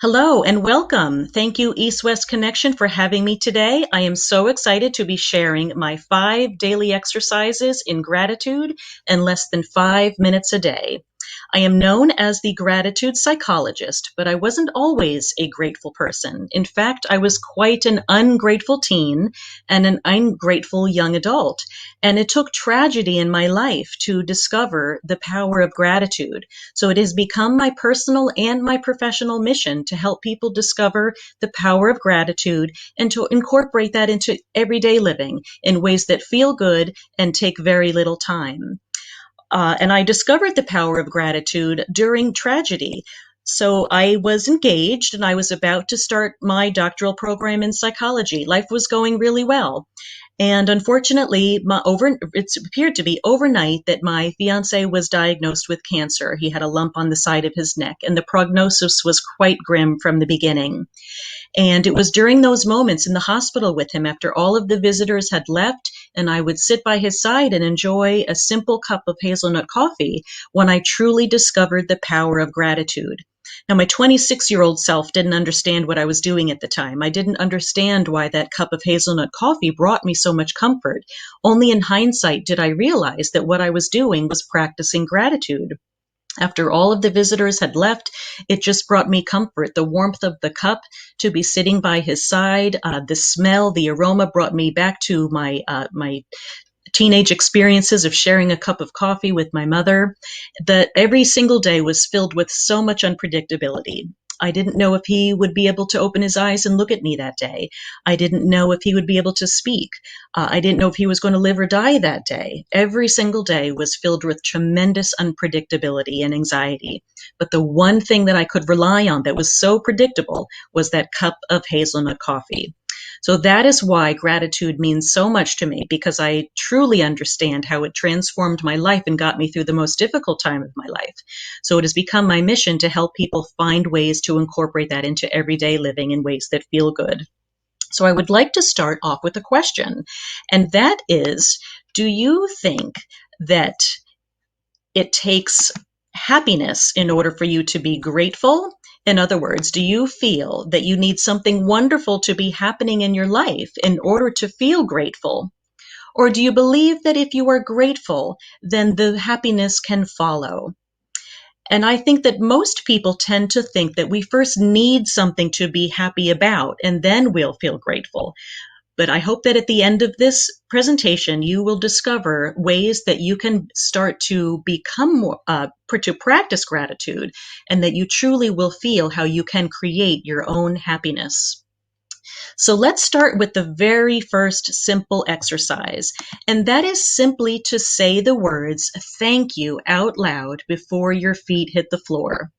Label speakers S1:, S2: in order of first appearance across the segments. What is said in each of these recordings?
S1: Hello and welcome. Thank you, East West Connection, for having me today. I am so excited to be sharing my 5 daily exercises in gratitude in less than 5 minutes a day. I am known as the Gratitude Psychologist, but I wasn't always a grateful person. In fact, I was quite an ungrateful teen and an ungrateful young adult. And it took tragedy in my life to discover the power of gratitude. So it has become my personal and my professional mission to help people discover the power of gratitude and to incorporate that into everyday living in ways that feel good and take very little time. And I discovered the power of gratitude during tragedy. So I was engaged and I was about to start my doctoral program in psychology. Life was going really well. And unfortunately, it appeared to be overnight that my fiance was diagnosed with cancer. He had a lump on the side of his neck, and the prognosis was quite grim from the beginning. And it was during those moments in the hospital with him, after all of the visitors had left, and I would sit by his side and enjoy a simple cup of hazelnut coffee, when I truly discovered the power of gratitude. Now, my 26-year-old self didn't understand what I was doing at the time. I didn't understand why that cup of hazelnut coffee brought me so much comfort. Only in hindsight did I realize that what I was doing was practicing gratitude. After all of the visitors had left, it just brought me comfort. The warmth of the cup, to be sitting by his side, the smell, the aroma brought me back to my teenage experiences of sharing a cup of coffee with my mother. That every single day was filled with so much unpredictability. I didn't know if he would be able to open his eyes and look at me that day. I didn't know if he would be able to speak. I didn't know if he was going to live or die that day. Every single day was filled with tremendous unpredictability and anxiety. But the one thing that I could rely on that was so predictable was that cup of hazelnut coffee. So that is why gratitude means so much to me, because I truly understand how it transformed my life and got me through the most difficult time of my life. So it has become my mission to help people find ways to incorporate that into everyday living in ways that feel good. So I would like to start off with a question, and that is, do you think that it takes happiness in order for you to be grateful? In other words, do you feel that you need something wonderful to be happening in your life in order to feel grateful? Or do you believe that if you are grateful, then the happiness can follow? And I think that most people tend to think that we first need something to be happy about, and then we'll feel grateful. But I hope that at the end of this presentation, you will discover ways that you can start to become more, to practice gratitude, and that you truly will feel how you can create your own happiness. So let's start with the very first simple exercise, and that is simply to say the words "thank you" out loud before your feet hit the floor.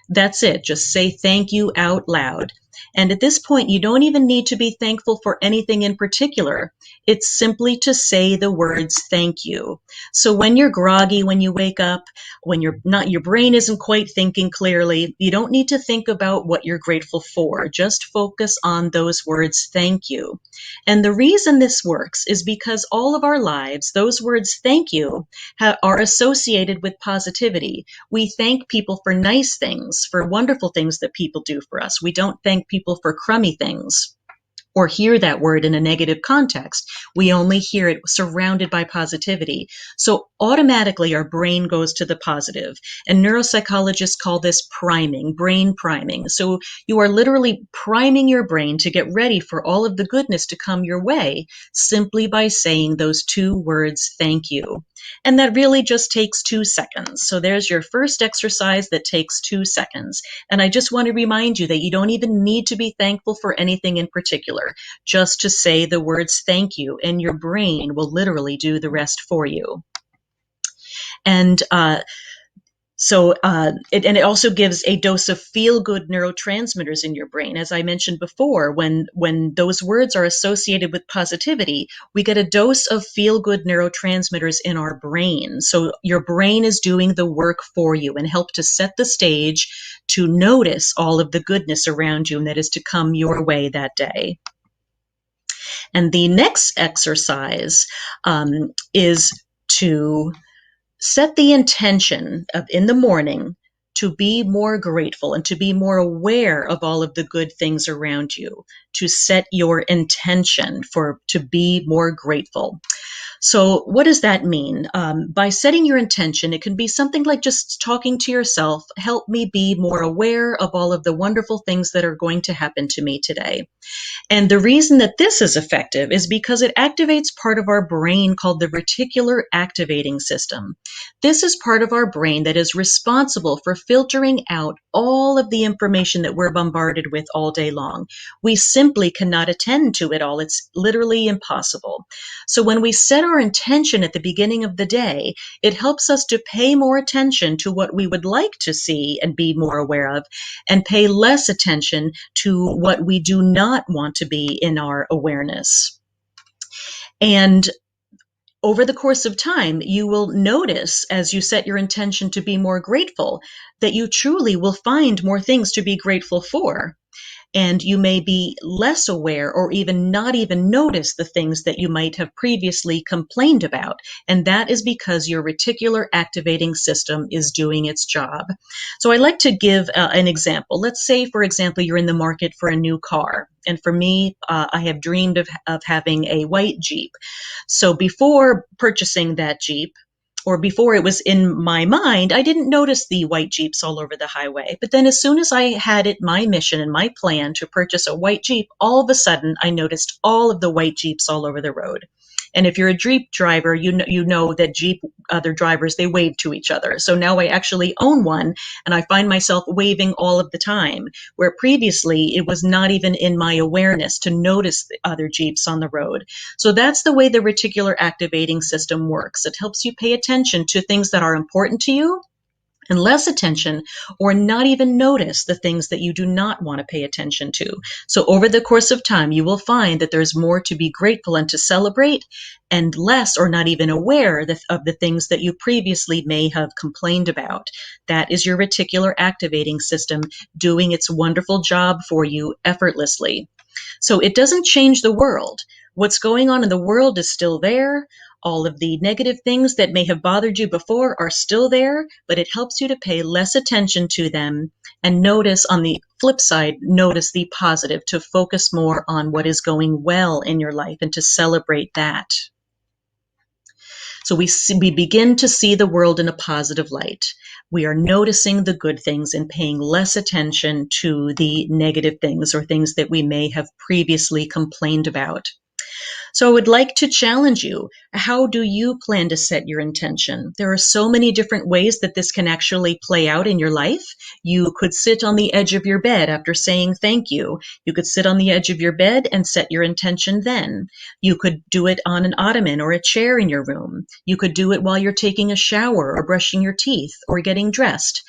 S1: That's it. Just say thank you out loud. And at this point, you don't even need to be thankful for anything in particular. It's simply to say the words thank you. So when you're groggy, when you wake up, when your brain isn't quite thinking clearly, you don't need to think about what you're grateful for. Just focus on those words thank you. And the reason this works is because all of our lives, those words thank you are associated with positivity. We thank people for nice things, for wonderful things that people do for us. We don't thank people for crummy things or hear that word in a negative context. We only hear it surrounded by positivity. So automatically our brain goes to the positive. And neuropsychologists call this priming, brain priming. So you are literally priming your brain to get ready for all of the goodness to come your way simply by saying those two words, thank you. And that really just takes 2 seconds. So there's your first exercise that takes 2 seconds. And I just want to remind you that you don't even need to be thankful for anything in particular, just to say the words thank you, and your brain will literally do the rest for you. And it also gives a dose of feel-good neurotransmitters in your brain. As I mentioned before, when those words are associated with positivity, we get a dose of feel-good neurotransmitters in our brain. So your brain is doing the work for you and help to set the stage to notice all of the goodness around you and that is to come your way that day. And the next exercise is to set the intention of in the morning to be more grateful and to be more aware of all of the good things around you, to set your intention to be more grateful. So what does that mean? By setting your intention, it can be something like just talking to yourself, help me be more aware of all of the wonderful things that are going to happen to me today. And the reason that this is effective is because it activates part of our brain called the reticular activating system. This is part of our brain that is responsible for filtering out all of the information that we're bombarded with all day long. We simply cannot attend to it all. It's literally impossible. So when we set our intention at the beginning of the day, it helps us to pay more attention to what we would like to see and be more aware of, and pay less attention to what we do not want to be in our awareness. And over the course of time, you will notice as you set your intention to be more grateful that you truly will find more things to be grateful for. And you may be less aware or even not even notice the things that you might have previously complained about. And that is because your reticular activating system is doing its job. So I like to give an example. Let's say, for example, you're in the market for a new car. And for me, I have dreamed of having a white Jeep. So before purchasing that Jeep, or before it was in my mind, I didn't notice the white Jeeps all over the highway. But then as soon as I had it, my mission and my plan to purchase a white Jeep, all of a sudden I noticed all of the white Jeeps all over the road. And if you're a Jeep driver, you know that Jeep other drivers, they wave to each other. So now I actually own one, and I find myself waving all of the time, where previously it was not even in my awareness to notice the other Jeeps on the road. So that's the way the reticular activating system works. It helps you pay attention to things that are important to you, and less attention or not even notice the things that you do not want to pay attention to. So over the course of time, you will find that there's more to be grateful and to celebrate, and less or not even aware of the things that you previously may have complained about. That is your reticular activating system doing its wonderful job for you effortlessly. So it doesn't change the world. What's going on in the world is still there. All of the negative things that may have bothered you before are still there, but it helps you to pay less attention to them and notice, on the flip side, notice the positive, to focus more on what is going well in your life and to celebrate that. So we begin to see the world in a positive light. We are noticing the good things and paying less attention to the negative things or things that we may have previously complained about. So I would like to challenge you. How do you plan to set your intention? There are so many different ways that this can actually play out in your life. You could sit on the edge of your bed after saying thank you. You could sit on the edge of your bed and set your intention then. You could do it on an ottoman or a chair in your room. You could do it while you're taking a shower or brushing your teeth or getting dressed.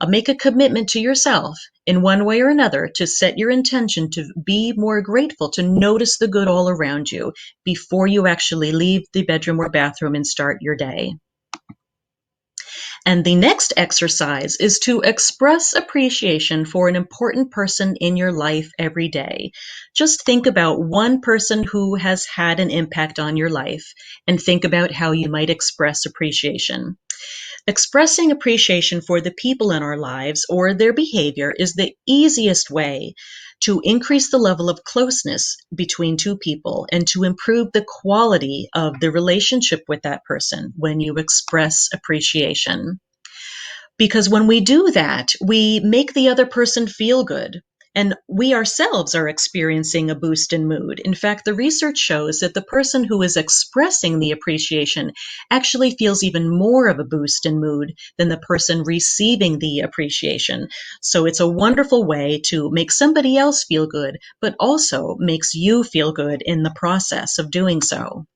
S1: Make a commitment to yourself in one way or another to set your intention to be more grateful, to notice the good all around you before you actually leave the bedroom or bathroom and start your day. And the next exercise is to express appreciation for an important person in your life every day. Just think about one person who has had an impact on your life and think about how you might express appreciation. Expressing appreciation for the people in our lives or their behavior is the easiest way to increase the level of closeness between two people and to improve the quality of the relationship with that person when you express appreciation. Because when we do that, we make the other person feel good. And we ourselves are experiencing a boost in mood. In fact, the research shows that the person who is expressing the appreciation actually feels even more of a boost in mood than the person receiving the appreciation. So it's a wonderful way to make somebody else feel good, but also makes you feel good in the process of doing so.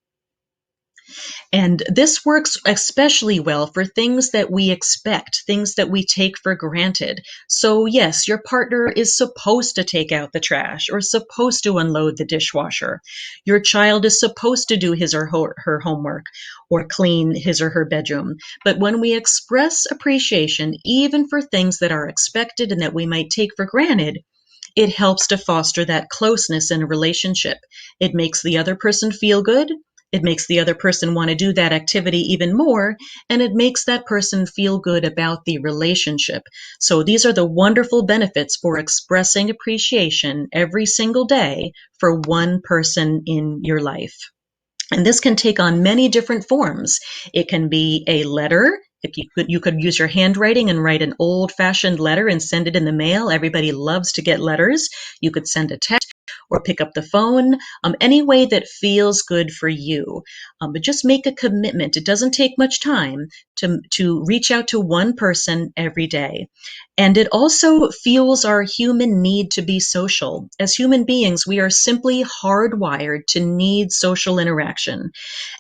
S1: And this works especially well for things that we expect, things that we take for granted. So yes, your partner is supposed to take out the trash or supposed to unload the dishwasher. Your child is supposed to do his or her homework or clean his or her bedroom. But when we express appreciation, even for things that are expected and that we might take for granted, it helps to foster that closeness in a relationship. It makes the other person feel good, It makes the other person want to do that activity even more, and it makes that person feel good about the relationship. So these are the wonderful benefits for expressing appreciation every single day for one person in your life. And this can take on many different forms. It can be a letter. If you could use your handwriting and write an old-fashioned letter and send it in the mail. Everybody loves to get letters. You could send a text or pick up the phone, any way that feels good for you. But just make a commitment. It doesn't take much time to reach out to one person every day. And it also fuels our human need to be social. As human beings, we are simply hardwired to need social interaction.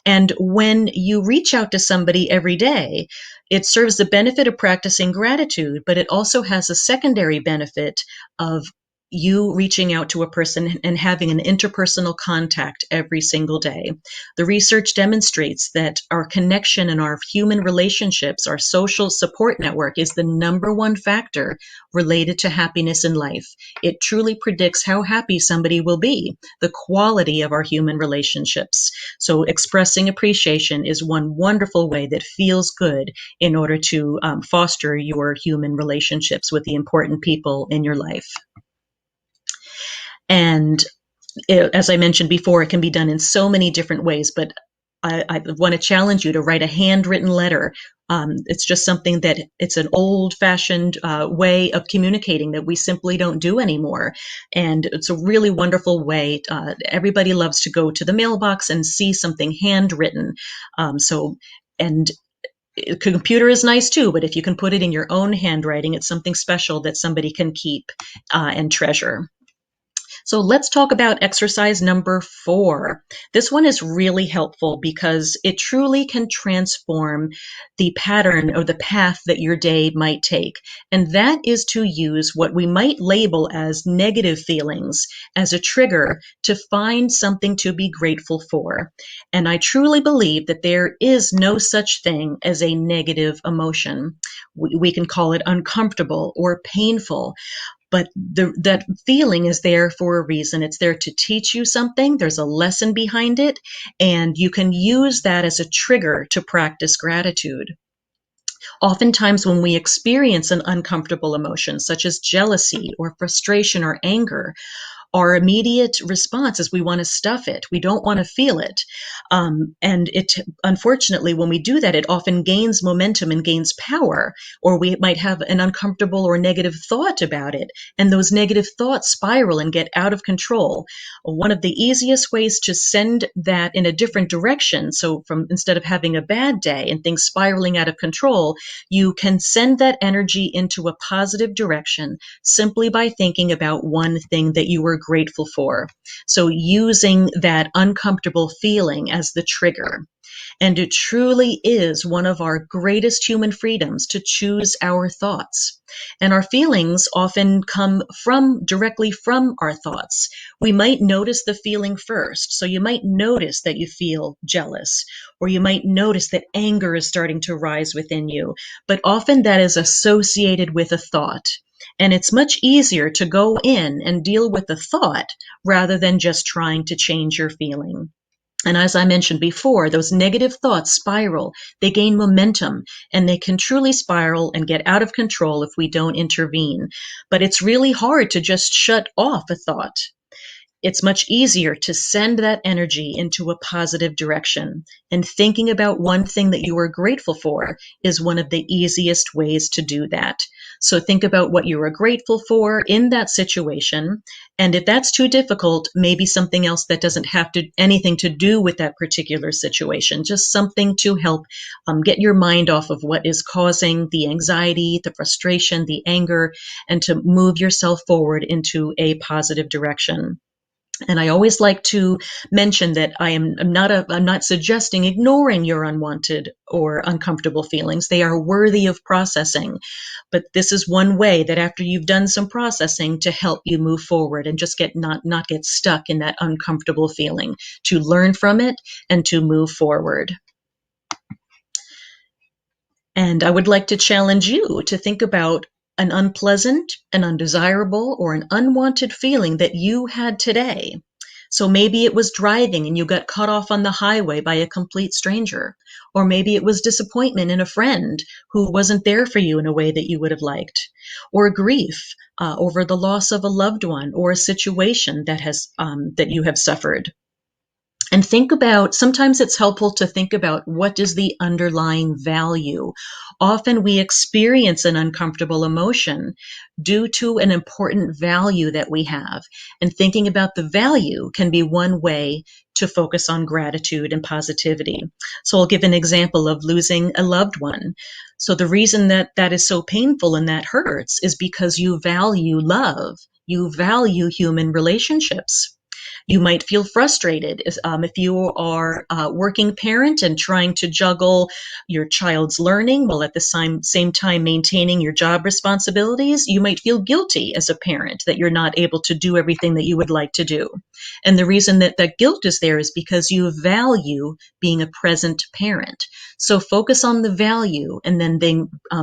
S1: And when you reach out to somebody every day, it serves the benefit of practicing gratitude, but it also has a secondary benefit of you reaching out to a person and having an interpersonal contact every single day. The research demonstrates that our connection and our human relationships, our social support network, is the number one factor related to happiness in life. It truly predicts how happy somebody will be, the quality of our human relationships. So expressing appreciation is one wonderful way that feels good in order to foster your human relationships with the important people in your life. And as I mentioned before, it can be done in so many different ways, but I want to challenge you to write a handwritten letter. It's just something that it's an old-fashioned way of communicating that we simply don't do anymore. And it's a really wonderful way. Everybody loves to go to the mailbox and see something handwritten. And a computer is nice too, but if you can put it in your own handwriting, it's something special that somebody can keep and treasure. So let's talk about exercise number 4. This one is really helpful because it truly can transform the pattern or the path that your day might take. And that is to use what we might label as negative feelings as a trigger to find something to be grateful for. And I truly believe that there is no such thing as a negative emotion. We can call it uncomfortable or painful, but that feeling is there for a reason. It's there to teach you something. There's a lesson behind it, and you can use that as a trigger to practice gratitude. Oftentimes, when we experience an uncomfortable emotion, such as jealousy or frustration or anger, our immediate response is we want to stuff it. We don't want to feel it. And unfortunately, when we do that, it often gains momentum and gains power, or we might have an uncomfortable or negative thought about it. And those negative thoughts spiral and get out of control. One of the easiest ways to send that in a different direction, so instead of having a bad day and things spiraling out of control, you can send that energy into a positive direction simply by thinking about one thing that you were grateful for. So using that uncomfortable feeling as the trigger. And it truly is one of our greatest human freedoms to choose our thoughts. And our feelings often come directly from our thoughts. We might notice the feeling first. So you might notice that you feel jealous, or you might notice that anger is starting to rise within you. But often that is associated with a thought. And it's much easier to go in and deal with the thought rather than just trying to change your feeling. And as I mentioned before, those negative thoughts spiral, they gain momentum, and they can truly spiral and get out of control if we don't intervene. But it's really hard to just shut off a thought. It's much easier to send that energy into a positive direction. And thinking about one thing that you are grateful for is one of the easiest ways to do that. So think about what you are grateful for in that situation. And if that's too difficult, maybe something else that doesn't have anything to do with that particular situation, just something to help get your mind off of what is causing the anxiety, the frustration, the anger, and to move yourself forward into a positive direction. And I always like to mention that I'm not suggesting ignoring your unwanted or uncomfortable feelings. They are worthy of processing. But this is one way that after you've done some processing to help you move forward and just not get stuck in that uncomfortable feeling, to learn from it and to move forward. And I would like to challenge you to think about an unpleasant, an undesirable, or an unwanted feeling that you had today. So maybe it was driving and you got cut off on the highway by a complete stranger. Or maybe it was disappointment in a friend who wasn't there for you in a way that you would have liked. Or grief over the loss of a loved one or a situation that you have suffered. And think about, sometimes it's helpful to think about what is the underlying value. Often we experience an uncomfortable emotion due to an important value that we have. And thinking about the value can be one way to focus on gratitude and positivity. So I'll give an example of losing a loved one. So the reason that that is so painful and that hurts is because you value love. You value human relationships. You might feel frustrated if you are a working parent and trying to juggle your child's learning while at the same time maintaining your job responsibilities. You might feel guilty as a parent that you're not able to do everything that you would like to do. And the reason that that guilt is there is because you value being a present parent. So focus on the value and then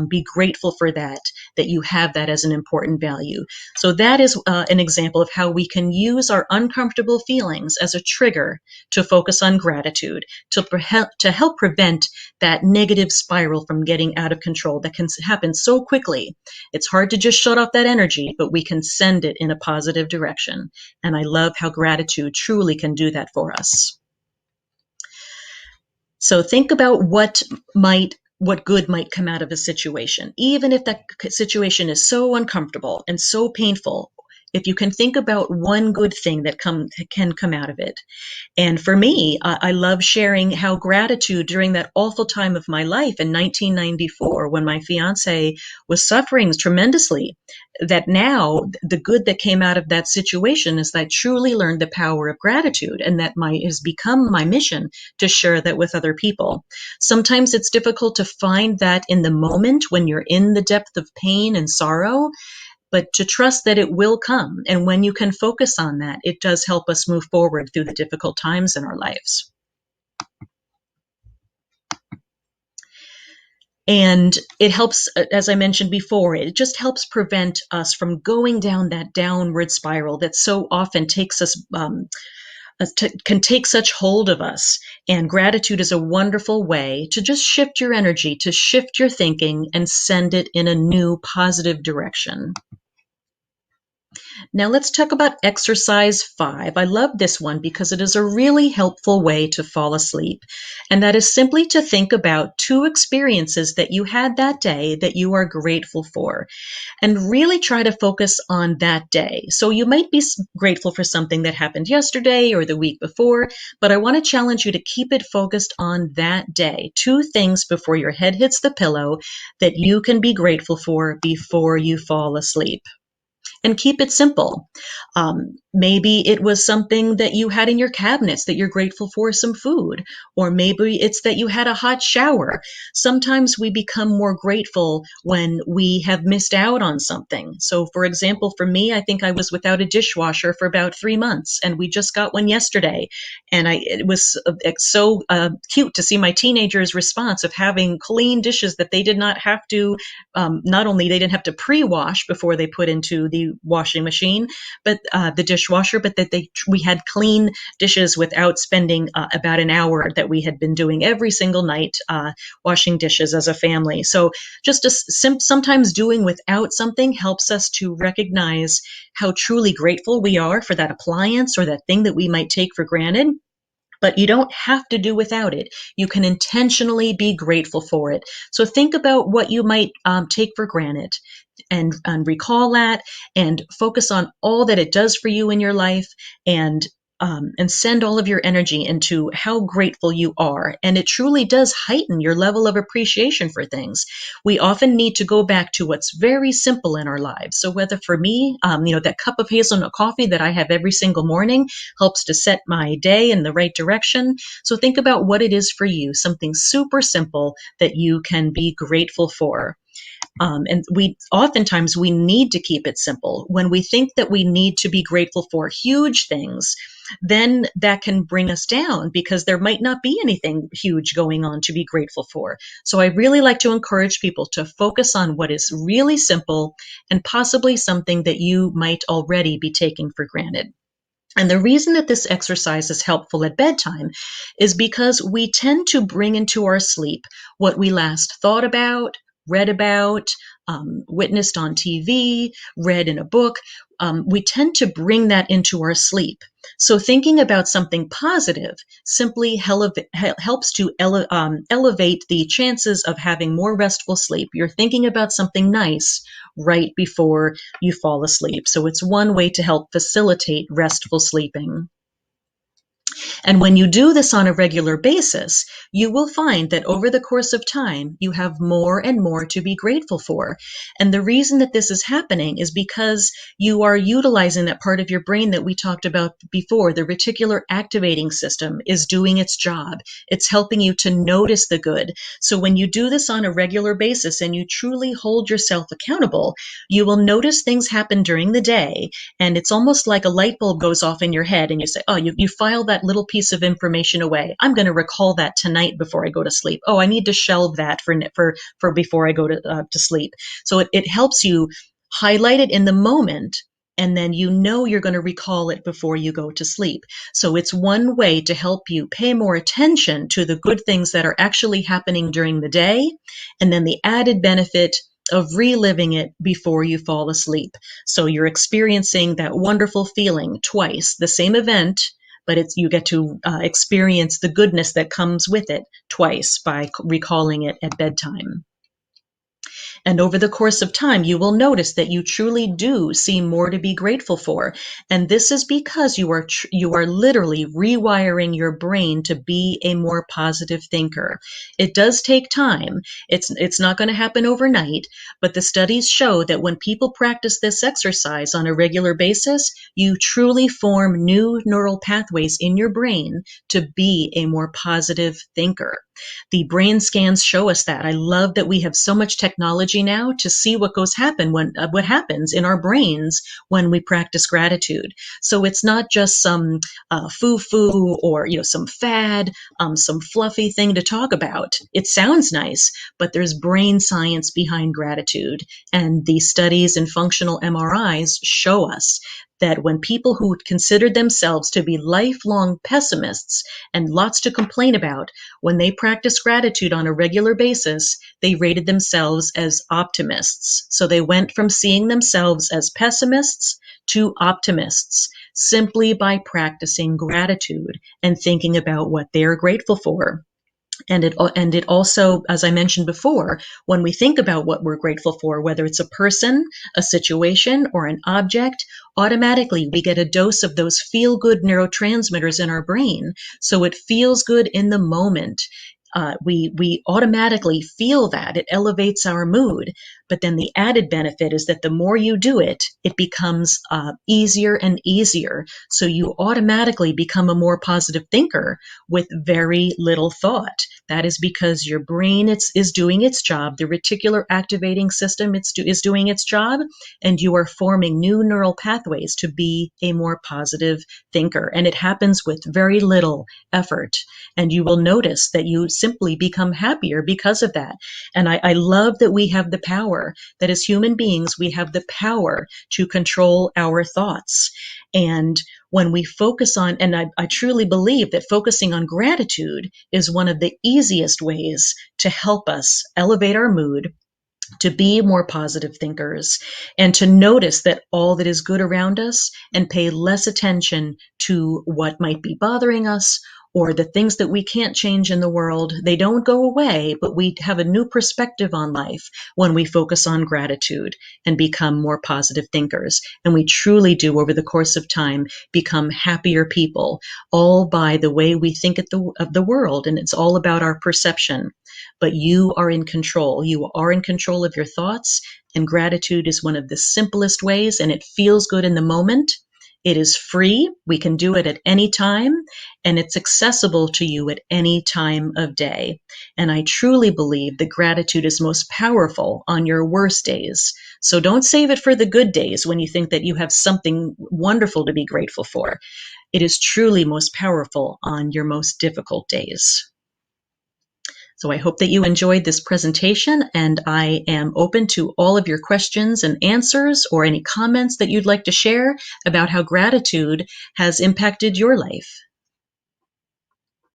S1: be grateful for that you have that as an important value. So that is an example of how we can use our uncomfortable feelings as a trigger to focus on gratitude, to help prevent that negative spiral from getting out of control that can happen so quickly. It's hard to just shut off that energy, but we can send it in a positive direction. And I love how gratitude truly can do that for us. So think about what good might come out of a situation, even if that situation is so uncomfortable and so painful. If you can think about one good thing that can come out of it. And for me, I love sharing how gratitude during that awful time of my life in 1994, when my fiance was suffering tremendously, that now the good that came out of that situation is that I truly learned the power of gratitude, and that has become my mission to share that with other people. Sometimes it's difficult to find that in the moment when you're in the depth of pain and sorrow, but to trust that it will come. And when you can focus on that, it does help us move forward through the difficult times in our lives. And it helps, as I mentioned before, it just helps prevent us from going down that downward spiral that so often takes us, can take such hold of us. And gratitude is a wonderful way to just shift your energy, to shift your thinking and send it in a new positive direction. Now let's talk about exercise 5. I love this one because it is a really helpful way to fall asleep. And that is simply to think about 2 experiences that you had that day that you are grateful for, and really try to focus on that day. So you might be grateful for something that happened yesterday or the week before, but I want to challenge you to keep it focused on that day. 2 things before your head hits the pillow that you can be grateful for before you fall asleep. And keep it simple. Maybe it was something that you had in your cabinets that you're grateful for, some food, or maybe it's that you had a hot shower. Sometimes we become more grateful when we have missed out on something. So, for example, for me, I think I was without a dishwasher for about 3 months, and we just got one yesterday. And it was so cute to see my teenagers' response of having clean dishes that they did not have to, not only they didn't have to pre-wash before they put into the washing machine, but the dishwasher, but that we had clean dishes without spending about an hour that we had been doing every single night washing dishes as a family. So just sometimes doing without something helps us to recognize how truly grateful we are for that appliance or that thing that we might take for granted. But you don't have to do without it. You can intentionally be grateful for it. So think about what you might take for granted, and recall that, and focus on all that it does for you in your life, and send all of your energy into how grateful you are. And it truly does heighten your level of appreciation for things. We often need to go back to what's very simple in our lives. So whether for me, that cup of hazelnut coffee that I have every single morning helps to set my day in the right direction. So think about what it is for you, something super simple that you can be grateful for. And oftentimes we need to keep it simple. When we think that we need to be grateful for huge things, then that can bring us down because there might not be anything huge going on to be grateful for. So I really like to encourage people to focus on what is really simple and possibly something that you might already be taking for granted. And the reason that this exercise is helpful at bedtime is because we tend to bring into our sleep what we last thought about, read about, witnessed on TV, read in a book. We tend to bring that into our sleep. So thinking about something positive simply helps to elevate the chances of having more restful sleep. You're thinking about something nice right before you fall asleep. So it's one way to help facilitate restful sleeping. And when you do this on a regular basis, you will find that over the course of time, you have more and more to be grateful for. And the reason that this is happening is because you are utilizing that part of your brain that we talked about before. The reticular activating system is doing its job. It's helping you to notice the good. So when you do this on a regular basis and you truly hold yourself accountable, you will notice things happen during the day. And it's almost like a light bulb goes off in your head and you say, oh, you file that little piece of information away. I'm going to recall that tonight before I go to sleep. Oh, I need to shelve that for before I go to sleep. So it helps you highlight it in the moment, and then you know you're going to recall it before you go to sleep. So it's one way to help you pay more attention to the good things that are actually happening during the day, and then the added benefit of reliving it before you fall asleep. So you're experiencing that wonderful feeling twice, the same event, but you get to experience the goodness that comes with it twice by recalling it at bedtime. And over the course of time, you will notice that you truly do see more to be grateful for. And this is because you are literally rewiring your brain to be a more positive thinker. It does take time. It's not going to happen overnight, but the studies show that when people practice this exercise on a regular basis, you truly form new neural pathways in your brain to be a more positive thinker. The brain scans show us that. I love that we have so much technology now to see what happens in our brains when we practice gratitude. So it's not just some foo-foo or some fad, some fluffy thing to talk about. It sounds nice, but there's brain science behind gratitude, and the studies in functional MRIs show us that when people who considered themselves to be lifelong pessimists and lots to complain about, when they practiced gratitude on a regular basis, they rated themselves as optimists. So they went from seeing themselves as pessimists to optimists simply by practicing gratitude and thinking about what they're grateful for. And it also, as I mentioned before, when we think about what we're grateful for, whether it's a person, a situation, or an object, automatically we get a dose of those feel-good neurotransmitters in our brain. So it feels good in the moment. We automatically feel that it elevates our mood. But then the added benefit is that the more you do it, it becomes easier and easier. So you automatically become a more positive thinker with very little thought. That is because your brain is doing its job. The reticular activating system is doing its job, and you are forming new neural pathways to be a more positive thinker. And it happens with very little effort. And you will notice that you simply become happier because of that. And I love that we have the power, that as human beings, we have the power to control our thoughts. And when we focus on, and I truly believe that focusing on gratitude is one of the easiest ways to help us elevate our mood, to be more positive thinkers, and to notice that all that is good around us and pay less attention to what might be bothering us or the things that we can't change in the world. They don't go away, but we have a new perspective on life when we focus on gratitude and become more positive thinkers. And we truly do, over the course of time, become happier people, all by the way we think of the world. And it's all about our perception. But you are in control. You are in control of your thoughts, and gratitude is one of the simplest ways, and it feels good in the moment. It is free. We can do it at any time, and it's accessible to you at any time of day. And I truly believe that gratitude is most powerful on your worst days. So don't save it for the good days when you think that you have something wonderful to be grateful for. It is truly most powerful on your most difficult days. So I hope that you enjoyed this presentation, and I am open to all of your questions and answers or any comments that you'd like to share about how gratitude has impacted your life.